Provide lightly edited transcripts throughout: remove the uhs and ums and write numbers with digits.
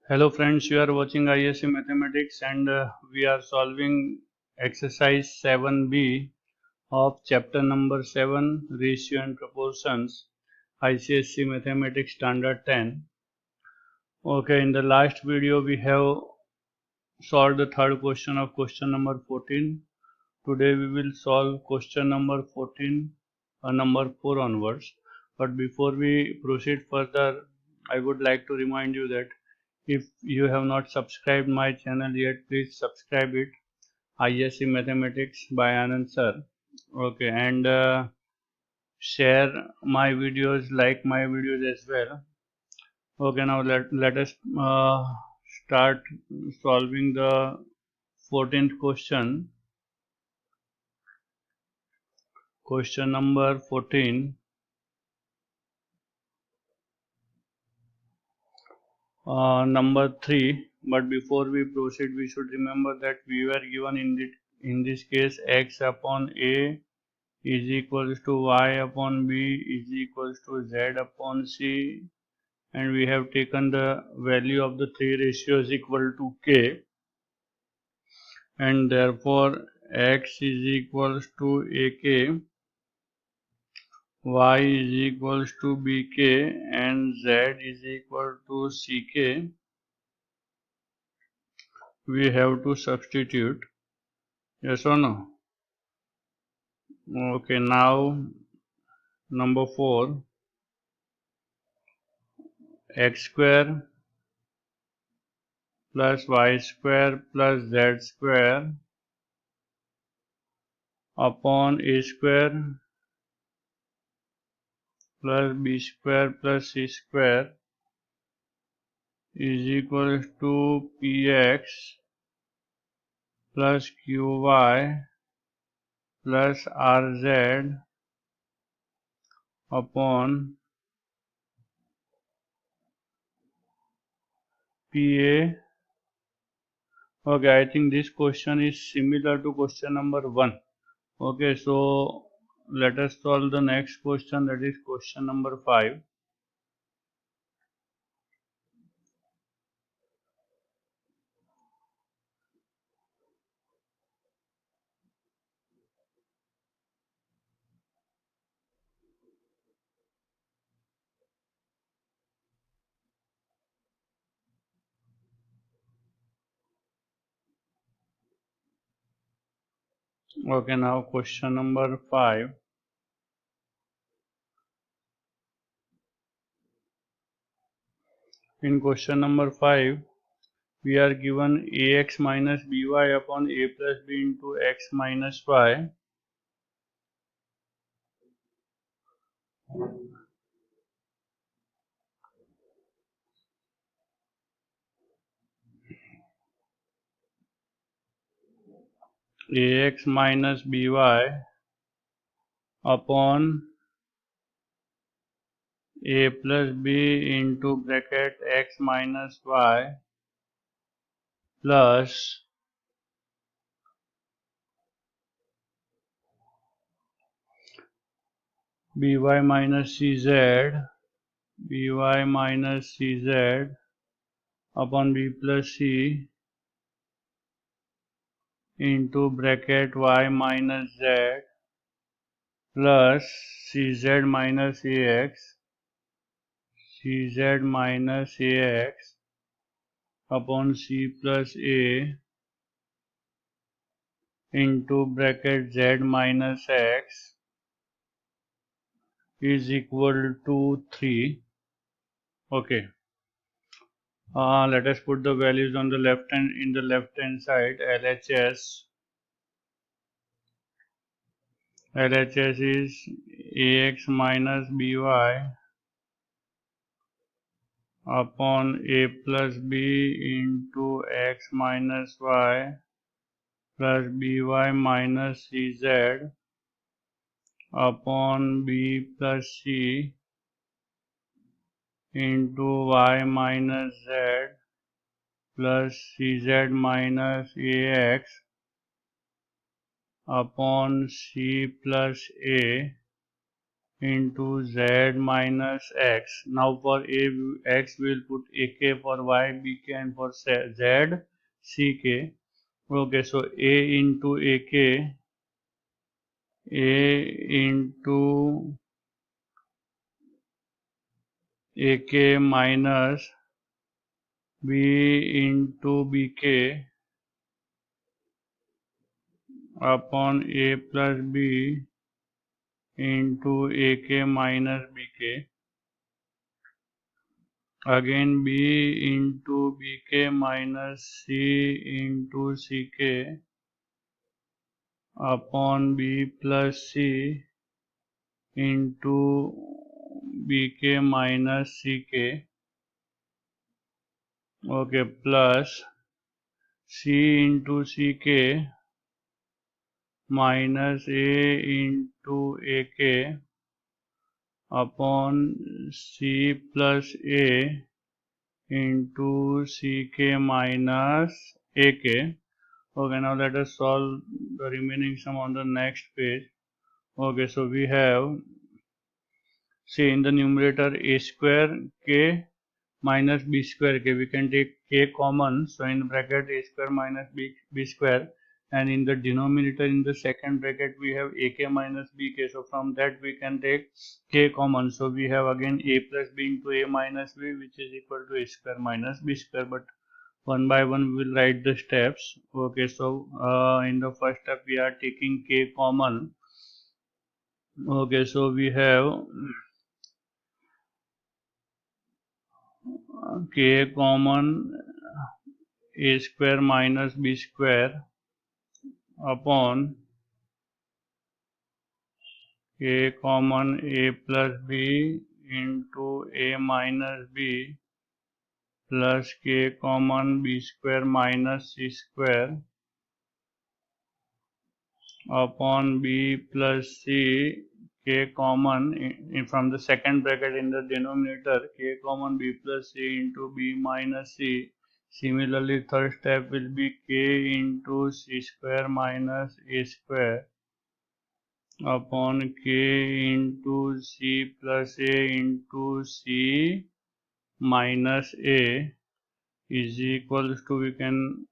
Hello friends, you are watching ISC Mathematics and we are solving exercise 7b of chapter number 7 Ratio and Proportions ICSE Mathematics Standard 10. Okay, in the last video we have solved the third question of question number 14. Today we will solve question number 14 number 4 onwards. But before we proceed further, I would like to remind you that if you have not subscribed my channel yet, please subscribe it. ISC Mathematics by Anand sir. Okay, and share my videos, like my videos as well. Okay, now let us start solving the 14th question. Question number 14. Number 3. But before we proceed, we should remember that we were given in this case x upon a is equals to y upon b is equals to z upon c, and we have taken the value of the three ratios equal to k, and therefore x is equals to ak, y is equals to bk, and z is equal to ck. We have to substitute. Yes or no? Okay, now number 4, x square plus y square plus z square upon a square plus b square plus c square is equal to px plus qy plus rz upon pa. Okay, I think this question is similar to question number 1. Okay, so let us solve the next question, that is question number 5. Okay, now question number 5. In question number 5, we are given ax minus by upon a plus b into x minus y. Ax minus by upon a plus b into bracket x minus y plus by minus cz, by minus cz upon b plus c into bracket y minus z plus cz minus ax, cz minus ax upon c plus a into bracket z minus x is equal to 3. Okay. Let us put the values on the left hand, in the left hand side. LHS is ax minus by upon a plus b into x minus y plus by minus cz upon b plus c into y minus z plus cz minus ax upon c plus a into z minus x. Now for a x we will put ak, for y bk, and for z ck. Okay, so a into ak, a into ak minus b into bk upon a plus b into ak minus bk, again b into bk minus c into ck upon b plus c into bk minus ck. Okay, plus c into ck minus a into ak upon c plus a into ck minus ak. Okay, now let us solve the remaining sum on the next page. Okay, so we have, see, in the numerator a square k minus b square k, we can take k common, so in bracket a square minus b square, and in the denominator in the second bracket we have ak minus bk, so from that we can take k common, so we have again a plus b into a minus b, which is equal to a square minus b square. But one by one we will write the steps. Okay, so in the first step we are taking k common. Okay, so we have k common, a square minus b square upon k common a plus b into a minus b plus k common b square minus c square upon b plus c, k common from the second bracket in the denominator, k common b plus c into b minus c. Similarly, third step will be k into c square minus a square upon k into c plus a into c minus a is equals to, we can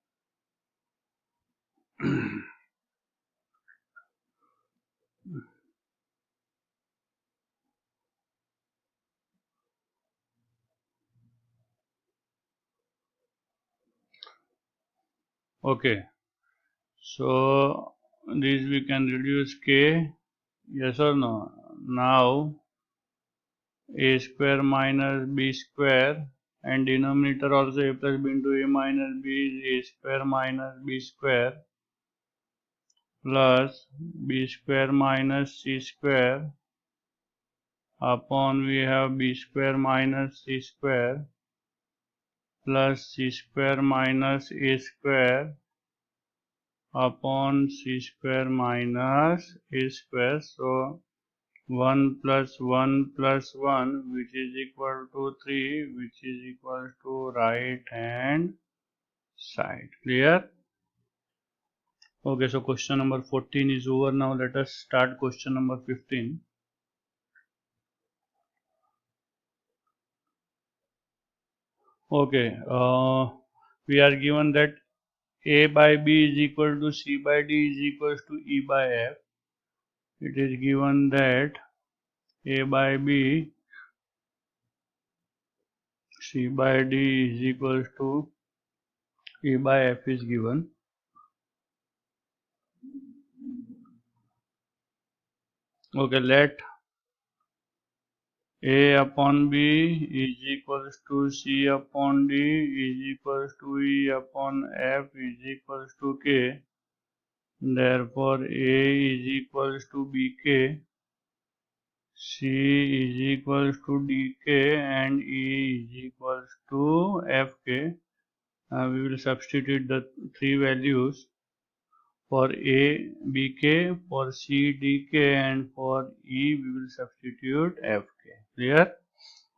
okay, so this we can reduce k, yes or no? Now a square minus b square, and denominator also a plus b into a minus b is a square minus b square plus b square minus c square upon, we have b square minus c square plus c square minus a square upon c square minus a square. So 1 plus 1 plus 1, which is equal to 3, which is equal to right hand side. Clear? Okay, so question number 14 is over. Now let us start question number 15. Okay, we are given that a by b is equal to c by d is equals to e by f. It is given that a by b, c by d is equals to e by f is given. Okay, let a upon b is equals to c upon d is equals to e upon f is equals to k. Therefore, a is equals to bk, c is equals to dk, and e is equals to fk. We will substitute the three values for a bk, for c dk, and for e we will substitute fk. Clear?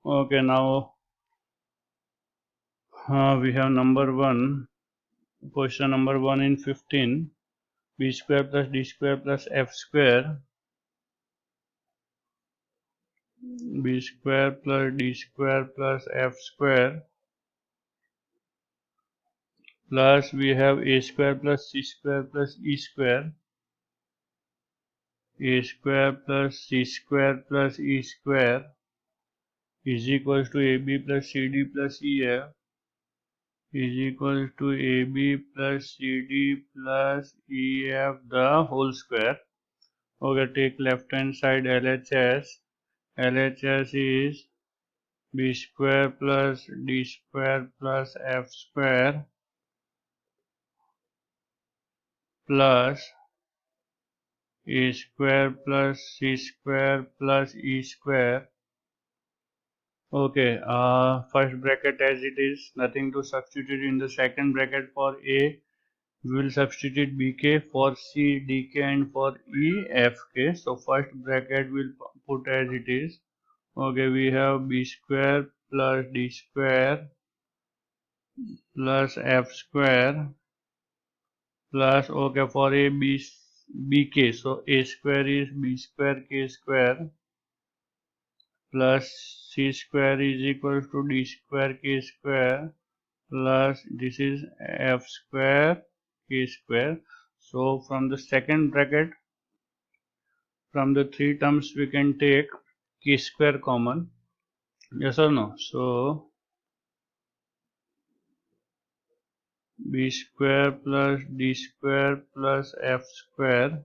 Okay, now we have number 1, question number 1 in 15, b square plus d square plus f square b square plus d square plus f square plus we have a square plus c square plus e square, a square plus c square plus e square is equals to ab plus cd plus ef is equals to ab plus cd plus ef the whole square. Okay, take left hand side LHS. LHS is b square plus d square plus f square plus a square plus c square plus e square. Okay, first bracket as it is, nothing to substitute. In the second bracket for a we will substitute bk, for c dk, and for e fk. So first bracket will put as it is. Okay, we have b square plus d square plus f square plus, okay, for a bk, so a square is b square k square plus c square is equal to d square k square plus this is f square k square. So from the second bracket, from the three terms we can take k square common, yes or no? So b square plus d square plus f square.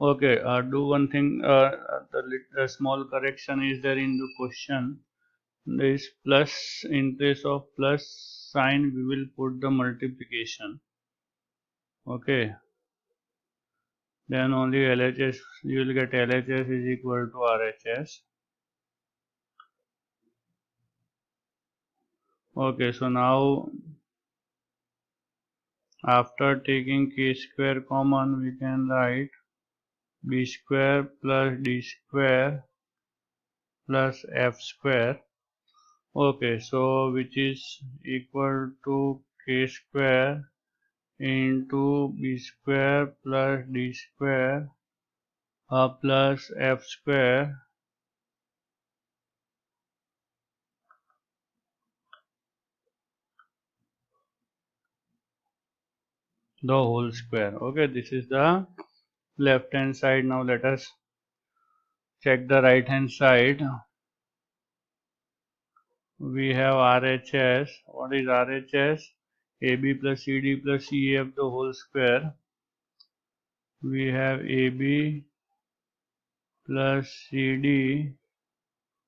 Okay, do one thing, the small correction is there in the question. There is plus, in place of plus sign we will put the multiplication. Okay, then only LHS, you will get LHS is equal to RHS. Okay, so now after taking k square common we can write b square plus d square plus f square. Okay, so which is equal to k square into b square plus d square plus f square the whole square. Okay, this is the left hand side. Now let us check the right hand side. We have RHS. What is RHS? AB plus CD plus EF the whole square. We have AB plus CD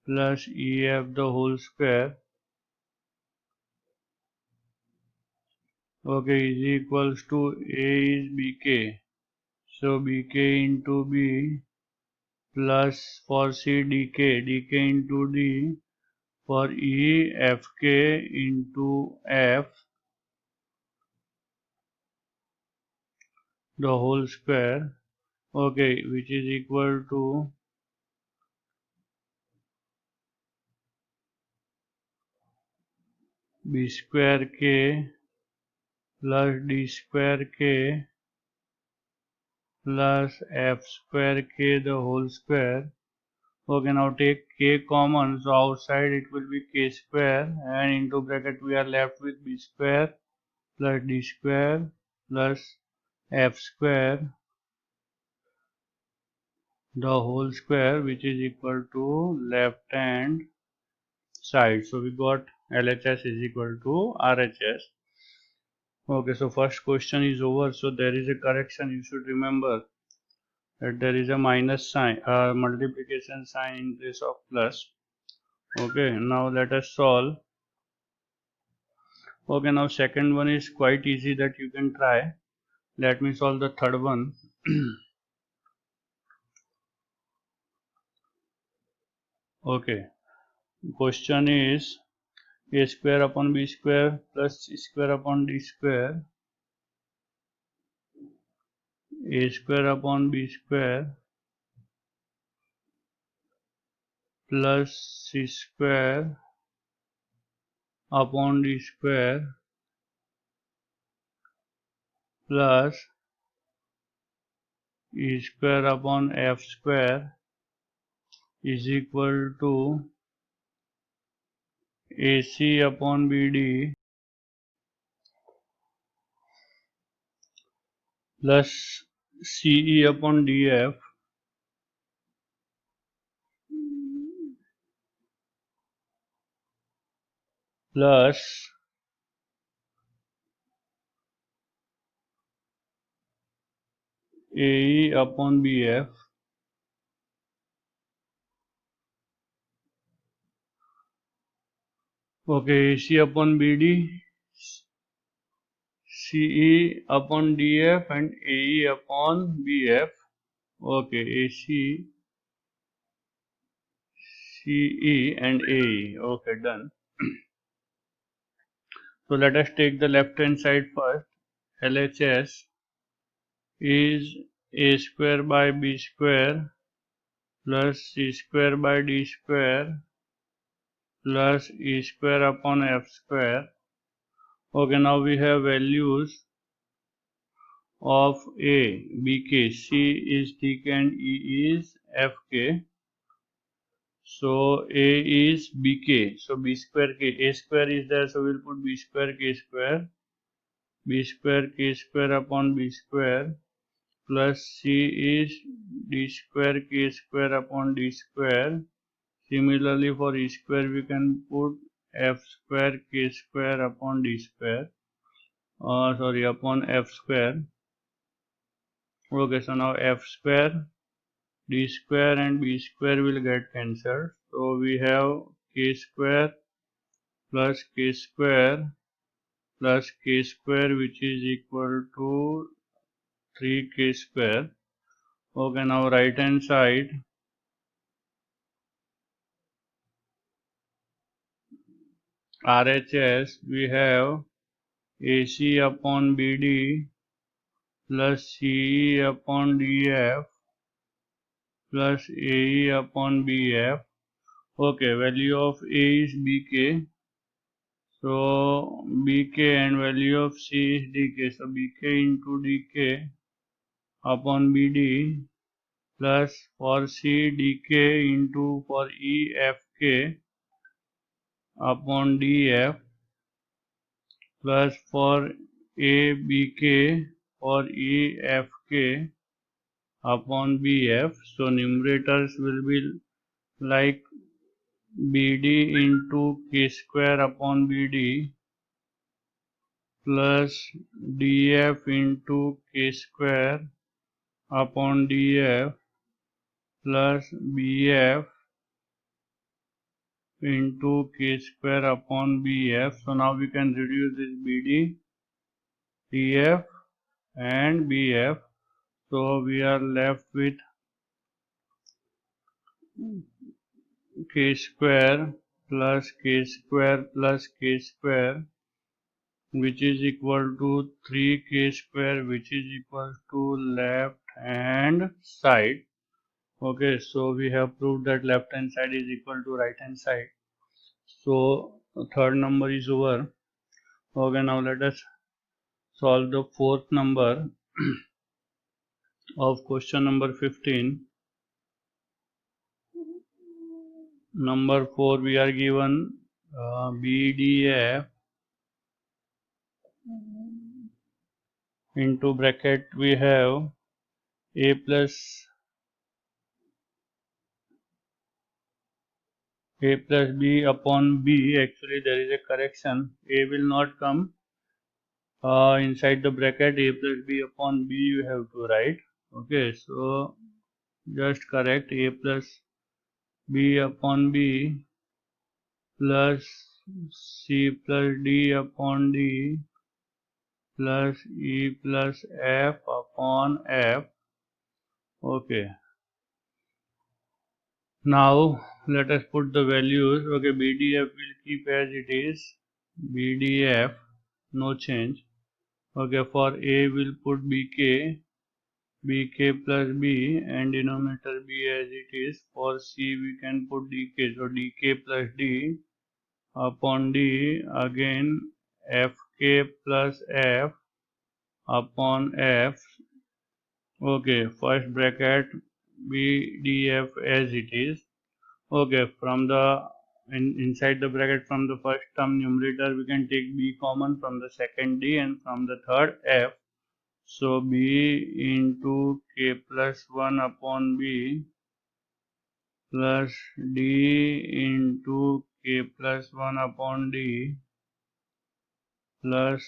plus EF the whole square. Okay, is equals to A is BK. So BK into B plus for C DK, DK into D, for E FK into F the whole square. Okay, which is equal to B square K plus D square K plus F square K the whole square. Okay, now take k common, so outside it will be k square, and into bracket we are left with b square plus d square plus f square the whole square, which is equal to left hand side. So we got LHS is equal to RHS. Okay, so first question is over. So there is a correction, you should remember that there is a minus sign, multiplication sign in place of plus. Okay, now let us solve. Okay, now second one is quite easy that you can try. Let me solve the third one. Okay, question is a square upon b square plus c square upon d square, a square upon b square plus c square upon d square plus e square upon f square is equal to AC upon BD plus CE upon DF plus AE upon BF okay, AC upon BD, CE upon DF and AE upon BF. Okay, AC, CE and AE. Okay, done. So let us take the left hand side first. LHS is A square by B square plus C square by D square plus E square upon F square. Okay, now we have values of A, BK, C is TK and E is FK. So A is BK, so B square K, A square is there, so we'll put B square K square, B square K square upon B square plus C is D square K square upon D square. Similarly for E square we can put F square K square upon D square, upon F square. Okay, so now F square, D square and B square will get cancelled. So we have K square plus K square plus K square which is equal to 3K square. Okay, now right hand side RHS we have AC upon BD plus CE upon DF plus AE upon BF. Okay, value of A is BK. So BK and value of C is DK. So BK into DK upon BD plus for C DK into for E FK upon DF plus for A BK for E FK upon BF. So numerators will be like BD into K square upon BD plus DF into K square upon DF plus BF into K square upon BF. So now we can reduce this BD, DF and BF. So we are left with K square plus K square plus K square which is equal to 3K square which is equal to left hand side. Okay, so we have proved that left hand side is equal to right hand side. So the third number is over. Okay, now let us solve the fourth number of question number 15. Number 4 we are given BDF into bracket we have A plus B upon B. Actually there is a correction, A will not come inside the bracket, A plus B upon B you have to write. Okay, so just correct A plus B upon B plus C plus D upon D plus E plus F upon F. Okay, now let us put the values. Okay, BDF will keep as it is, BDF no change. Okay, for A will put BK plus B and denominator B as it is. For C we can put DK, so DK plus D upon D, again FK plus F upon F. Okay, first bracket BDF as it is. Okay, from the inside the bracket, from the first term numerator we can take b common, from the second d, and from the third f. So b into k plus 1 upon b plus d into k plus 1 upon d plus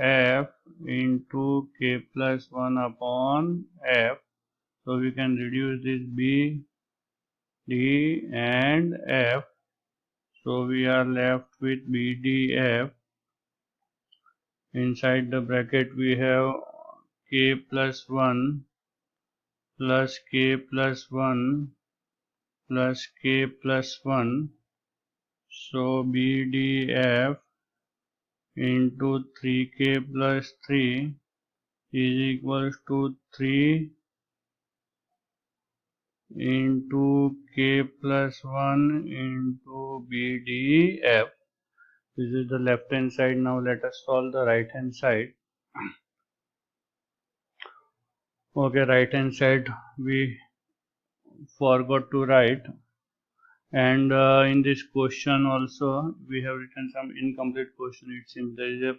f into k plus 1 upon f. So we can reduce this b, d and f. So we are left with b, d, f. Inside the bracket we have k plus 1 plus k plus 1 plus k plus 1. So b, d, f into 3k plus 3 is equals to 3 into k plus 1 into b, d, f. This is the left hand side. Now let us solve the right hand side. Okay, right hand side we forgot to write, and in this question also we have written some incomplete question. It seems there is a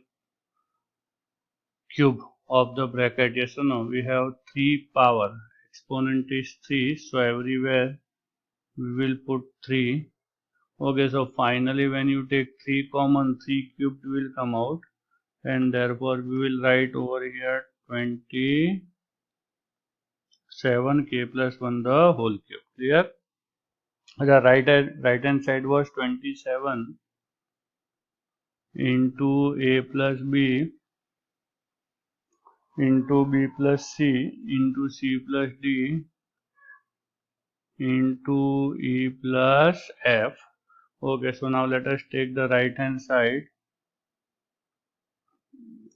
cube of the bracket, yes or no? We have 3 power, exponent is 3, so everywhere we will put 3. Okay, so finally when you take 3 common, 3 cubed will come out, and therefore we will write over here 27 k plus 1 the whole cube. Clear? The right hand side was 27 into a plus b into b plus c into c plus d into e plus f. Okay, so now let us take the right hand side.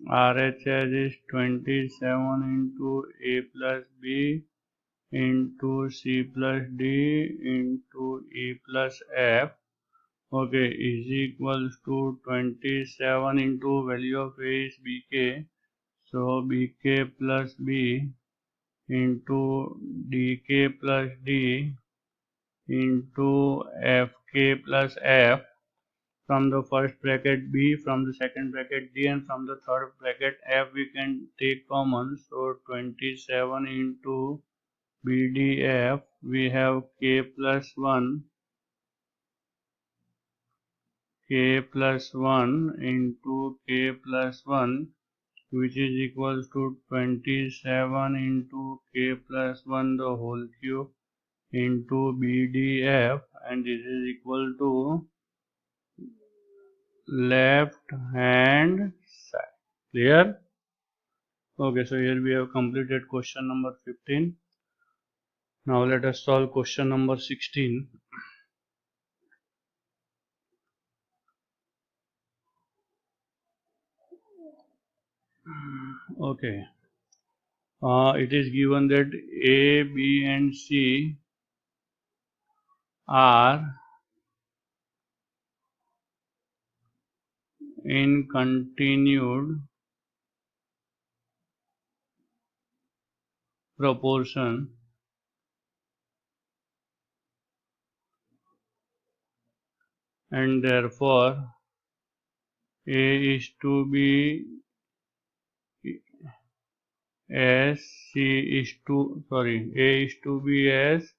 RHS is 27 into a plus b into c plus d into e plus f. Okay, is equals to 27 into value of a is bk. So bk plus b into dk plus d into fk plus f. From the first bracket b, from the second bracket d, and from the third bracket f we can take common. So 27 into bdf we have k plus 1 into k plus 1, which is equals to 27 into k plus 1 the whole cube into bdf, and this is equal to left hand side. Clear? Okay, so here we have completed question number 15. Now let us solve question number 16. Okay, it is given that A, B and C are in continued proportion and therefore A is to be as C is to, sorry, A is to be as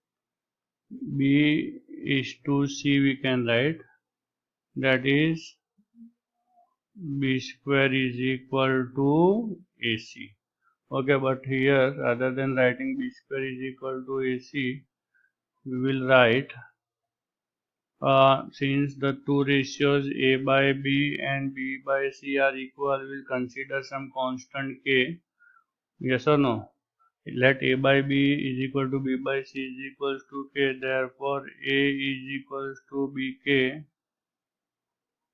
B is to C, we can write, that is B square is equal to AC. Okay, but here rather than writing B square is equal to AC, we will write, since the two ratios A by B and B by C are equal, we will consider some constant K. Yes or no? Let A by B is equal to B by C is equals to K. Therefore, A is equals to BK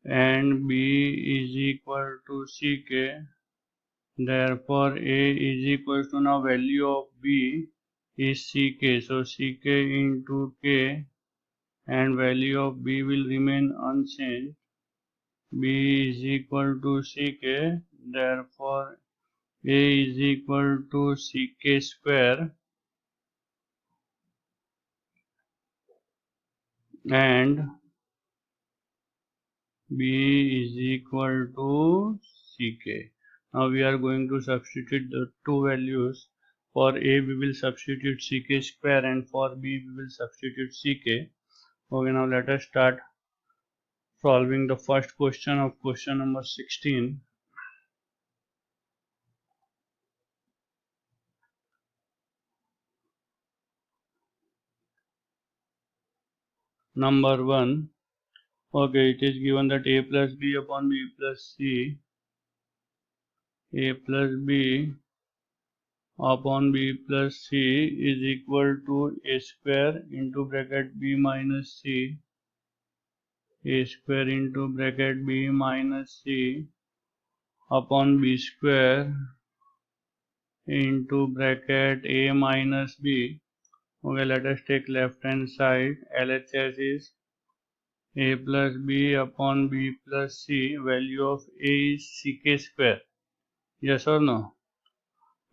and B is equal to CK. Therefore, A is equals to, now value of B is CK. So, CK into K, and value of B will remain unchanged. B is equal to CK. Therefore, A is equal to CK square and B is equal to Ck. Now we are going to substitute the two values. For A we will substitute Ck square and for B we will substitute Ck. Okay, now let us start solving the first question of question number 16. Number 1. Okay, it is given that A plus B upon B plus C, A plus B upon B plus C is equal to A square into bracket B minus C, A square into bracket B minus C upon B square into bracket A minus B. Okay, let us take left hand side. LHS is A plus B upon B plus C. Value of A is Ck square. Yes or no?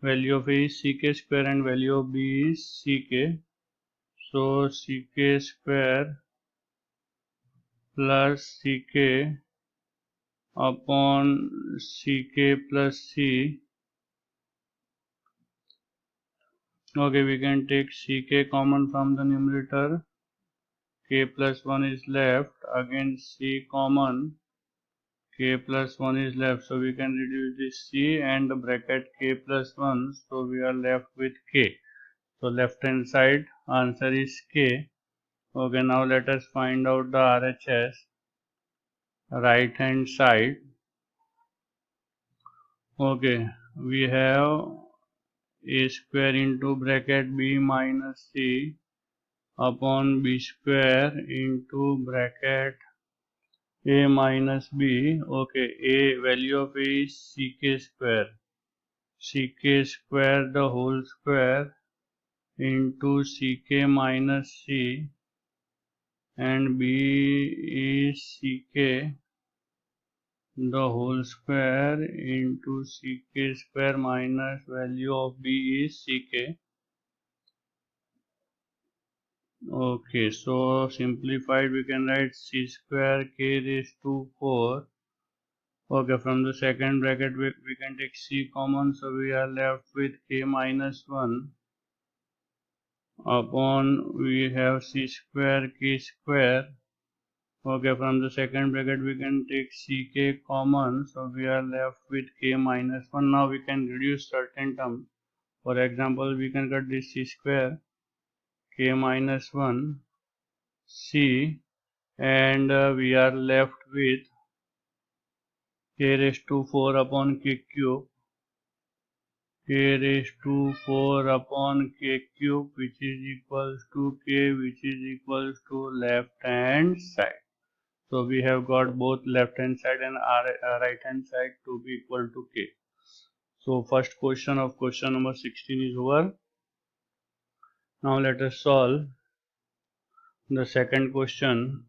Value of A is Ck square and value of B is Ck. So Ck square plus Ck upon Ck plus C. Okay, we can take Ck common from the numerator. K plus 1 is left. Again C common. K plus 1 is left. So we can reduce this C and the bracket K plus 1. So we are left with K. So left hand side answer is K. Okay, now let us find out the RHS. Right hand side. Okay, we have A square into bracket B minus C upon B square into bracket A minus B. Okay, A value of A is Ck square. Ck square the whole square into Ck minus C, and B is Ck the whole square into Ck square minus value of B is Ck. Okay, so simplified we can write C square K raised to 4. Okay, from the second bracket we can take C common, so we are left with K minus 1 upon we have C square K square. Okay, from the second bracket we can take Ck common, so we are left with K minus 1. Now we can reduce certain terms. For example, we can cut this C square K minus 1 C, and we are left with K raised to 4 upon K cube, K raised to 4 upon K cube, which is equals to K, which is equals to left hand side. So we have got both left hand side and right hand side to be equal to K. So first question of question number 16 is over. Now let us solve the second question.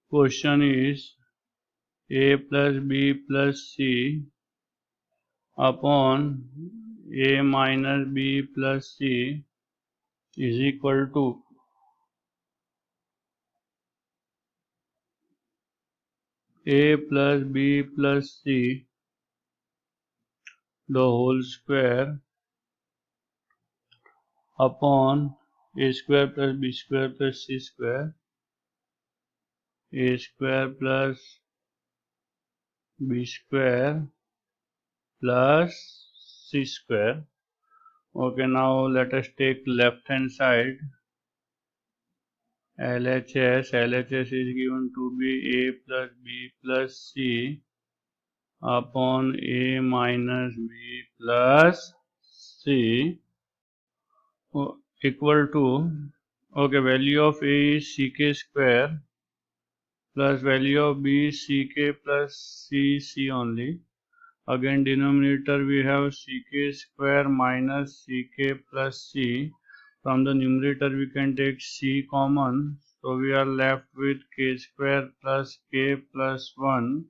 Question is A plus B plus C upon A minus B plus C is equal to A plus B plus C the whole square upon A square plus B square plus C square, A square plus B square plus C square. Okay, now let us take left hand side. LHS is given to be A plus B plus C upon A minus B plus C equal to, okay, value of A is Ck square plus value of B is Ck plus C only. Again denominator we have Ck square minus Ck plus C. From the numerator we can take c common, so we are left with k square plus k plus 1.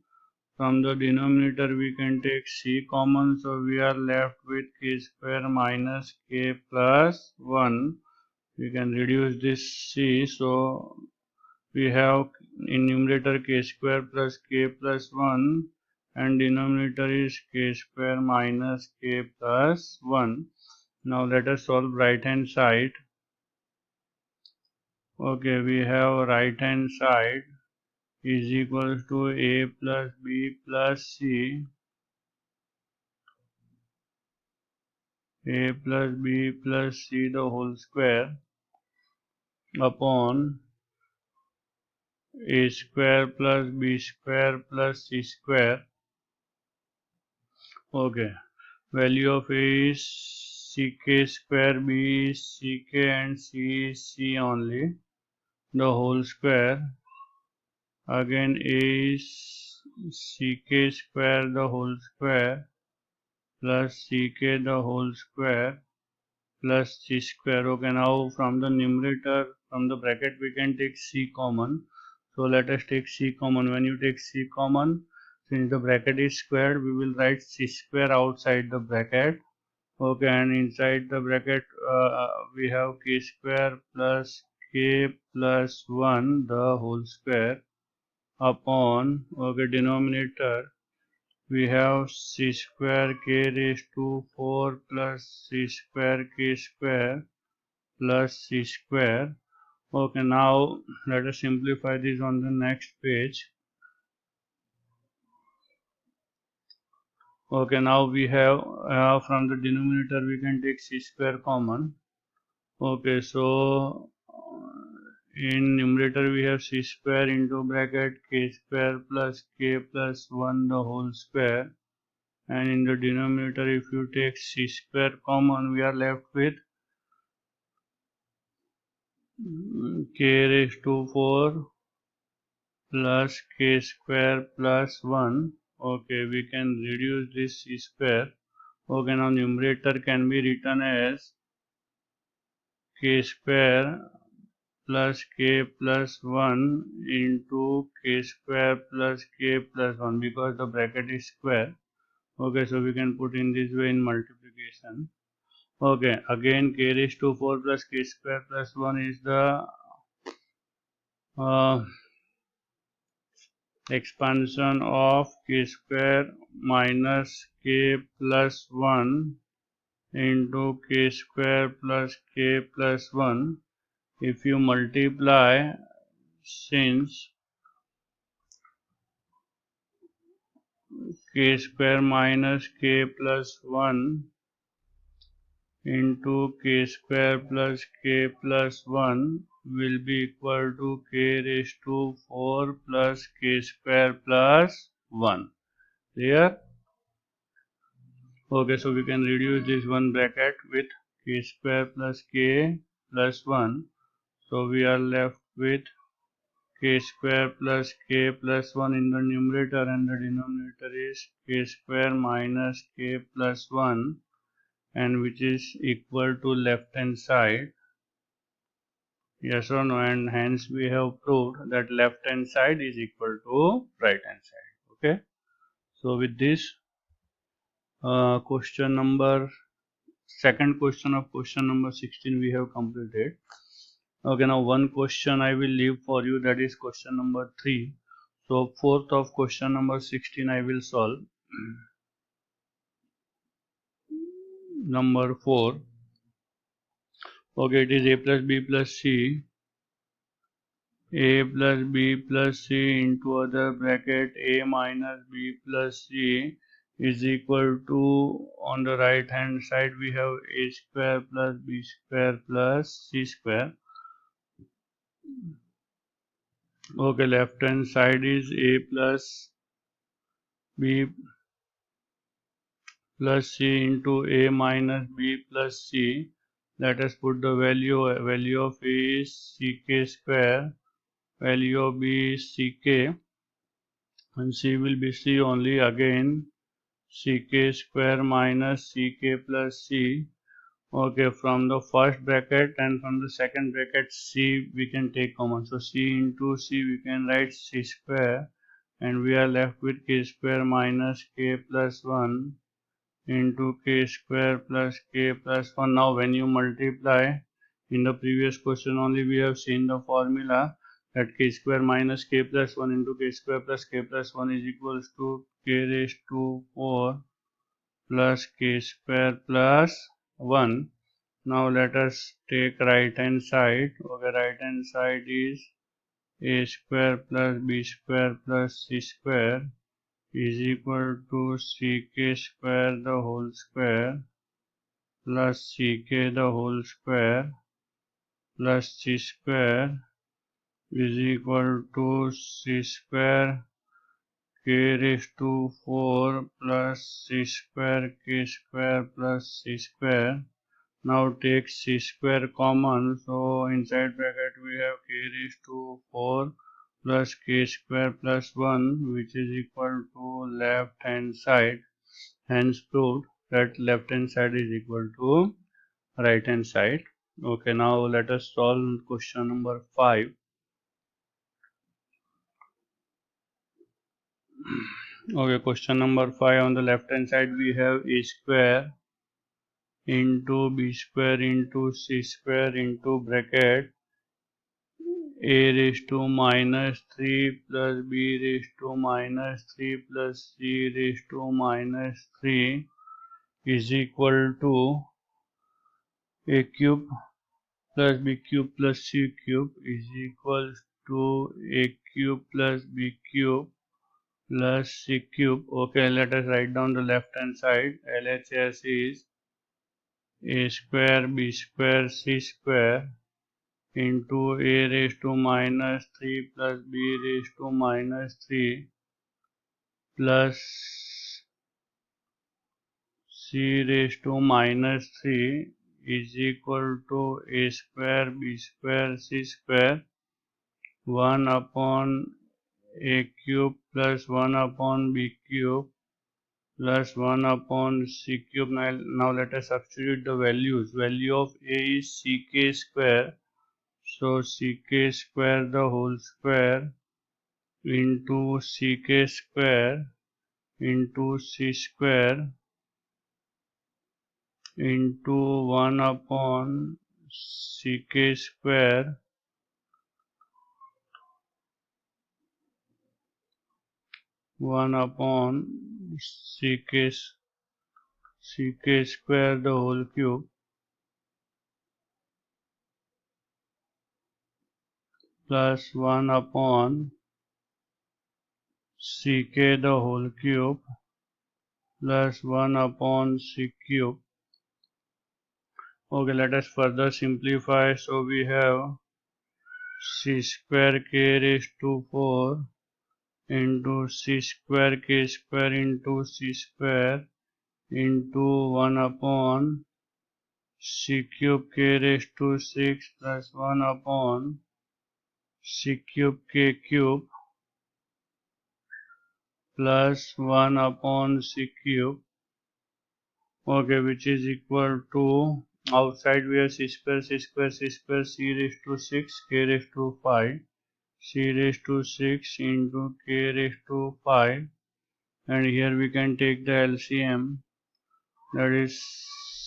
From the denominator we can take c common, so we are left with k square minus k plus 1. We can reduce this c, so we have in numerator k square plus k plus 1 and denominator is k square minus k plus 1. Now let us solve right hand side. Okay, we have right hand side is equals to a plus b plus c, a plus b plus c the whole square upon a square plus b square plus c square. Okay, value of a is ck square, b is ck and c is c only, the whole square. Again a is ck square the whole square plus ck the whole square plus c square. Okay, now from the numerator, from the bracket we can take c common. So let us take c common. When you take c common, since the bracket is squared, we will write c square outside the bracket. Okay, and inside the bracket we have k square plus k plus 1 the whole square upon, okay, denominator we have c square k raised to 4 plus c square k square plus c square. Okay, now let us simplify this on the next page. Okay, now we have from the denominator we can take c square common. Okay, so in numerator we have c square into bracket k square plus k plus 1 the whole square, and in the denominator if you take c square common, we are left with k raised to 4 plus k square plus 1. Okay, we can reduce this c square. Okay, now numerator can be written as k square plus k plus 1 into k square plus k plus 1, because the bracket is square. Okay, so we can put in this way in multiplication. Okay, again k raised to 4 plus k square plus 1 is the expansion of k square minus k plus 1 into k square plus k plus 1. If you multiply, since k square minus k plus 1 into k square plus k plus 1 will be equal to k raised to 4 plus k square plus 1. Clear? Okay, so we can reduce this one bracket with k square plus k plus 1. So we are left with k square plus k plus 1 in the numerator, and the denominator is k square minus k plus 1, and which is equal to left hand side. Yes or no? And hence we have proved that left hand side is equal to right hand side. Okay, so with this question number, second question of question number 16 we have completed. Okay, now one question I will leave for you, that is question number 3. So fourth of question number 16 I will solve. Number 4. Okay, it is a plus b plus c, a plus b plus c into other bracket a minus b plus c is equal to, on the right hand side we have a square plus b square plus c square. Okay, left hand side is a plus b plus c into a minus b plus c. Let us put the value of a is ck square, value of b is ck, and c will be c only. Again ck square minus ck plus c. Okay, from the first bracket and from the second bracket c we can take common. So c into c we can write c square, and we are left with k square minus k plus 1 into k square plus k plus 1. Now when you multiply, in the previous question only we have seen the formula that k square minus k plus 1 into k square plus k plus 1 is equals to k raised to 4 plus k square plus 1. Now let us take right hand side. Okay, right hand side is a square plus b square plus c square is equal to ck square the whole square plus ck the whole square plus c square is equal to c square k raised to 4 plus c square k square plus c square. Now take c square common, so inside bracket we have k raised to 4 plus k square plus 1, which is equal to left hand side. Hence proved that left hand side is equal to right hand side. Okay, now let us solve question number 5. Okay, question number 5, on the left hand side we have a square into b square into c square into bracket a raised to minus 3 plus b raised to minus 3 plus c raised to minus 3 is equal to a cube plus b cube plus c cube is equal to a cube plus b cube plus c cube. Okay, let us write down the left hand side. LHS is a square b square c square into a raised to minus 3 plus b raised to minus 3 plus c raised to minus 3 is equal to a square b square c square 1 upon a cube plus 1 upon b cube plus 1 upon c cube. Now let us substitute the values. Value of a is ck square, so ck square the whole square into ck square into c square into 1 upon ck square 1 upon ck square the whole cube plus 1 upon ck the whole cube plus 1 upon c cube. Okay, let us further simplify. So we have c square k raised to 4 into c square k square into c square into 1 upon c cube k raised to 6 plus 1 upon c cube k cube plus 1 upon c cube. Okay, which is equal to, outside we have c square c square c square c raised to 6 k raised to 5 c raised to 6 into k raised to 5, and here we can take the LCM, that is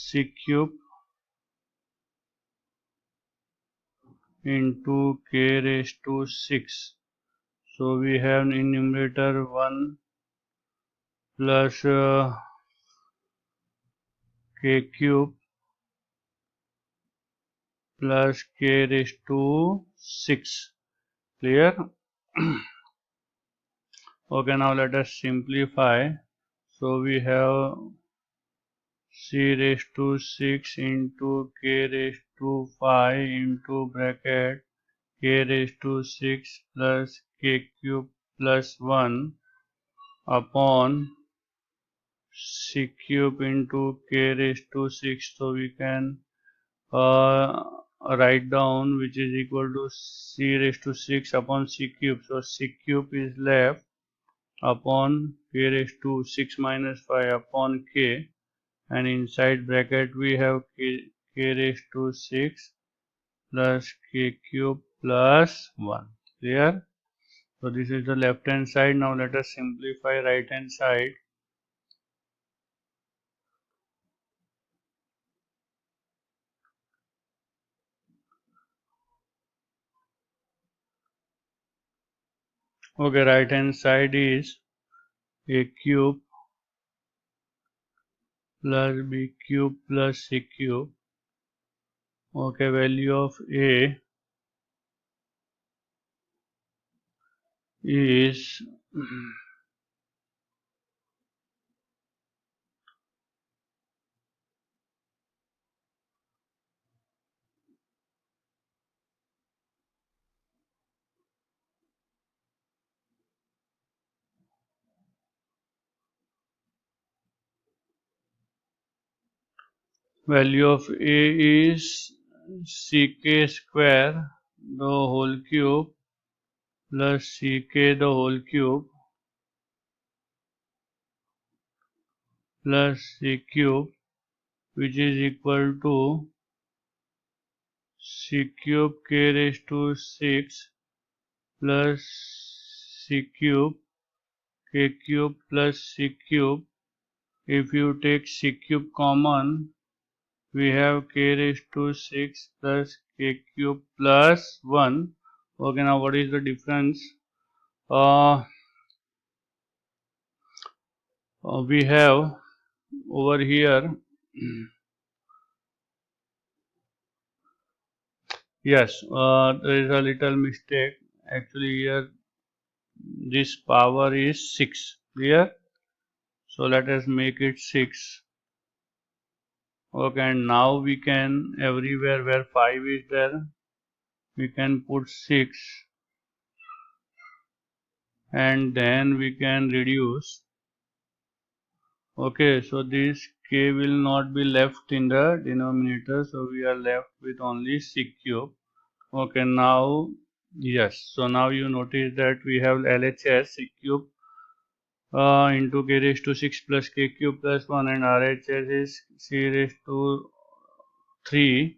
c cube into k raised to 6. So we have in numerator 1 plus k cube plus k raised to 6. Clear? Okay, now let us simplify. So we have c raised to 6 into k raised to 5 into bracket k raised to 6 plus k cube plus 1 upon c cube into k raised to 6. So we can write down, which is equal to c raised to 6 upon c cube. So c cube is left upon k raised to 6 minus 5 upon k, and inside bracket we have k raised to 6 plus k cube plus 1. Clear? So this is the left hand side. Now let us simplify right hand side. Okay, right hand side is a cube plus b cube plus c cube. Okay, value of a is value of a is ck square the whole cube plus ck the whole cube plus c cube, which is equal to c cube k raised to 6 plus c cube k cube plus c cube. If you take c cube common, we have k raised to 6 plus k cube plus 1. Okay, now what is the difference? We have over here yes, there is a little mistake. Actually here this power is 6. Clear? So let us make it 6. Okay, and now we can everywhere where 5 is there, we can put 6 and then we can reduce. Okay, so this k will not be left in the denominator, so we are left with only c cube. Okay, now yes, so now you notice that we have LHS c cube into k raised to 6 plus k cube plus 1, and RHS is c raised to 3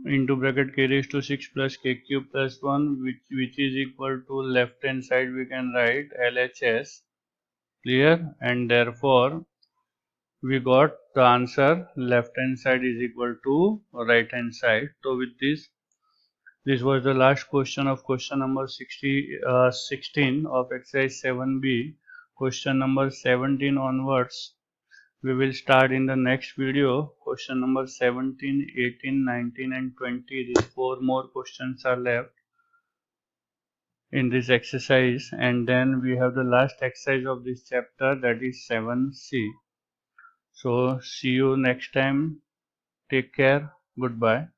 into bracket k raised to 6 plus k cube plus 1, which is equal to left hand side we can write LHS. Clear? And therefore we got the answer left hand side is equal to right hand side. So with this was the last question of question number 16 of exercise 7b. Question number 17 onwards we will start in the next video. Question number 17, 18, 19 and 20. These 4 more questions are left in this exercise, and then we have the last exercise of this chapter, that is 7c. So see you next time. Take care. Goodbye.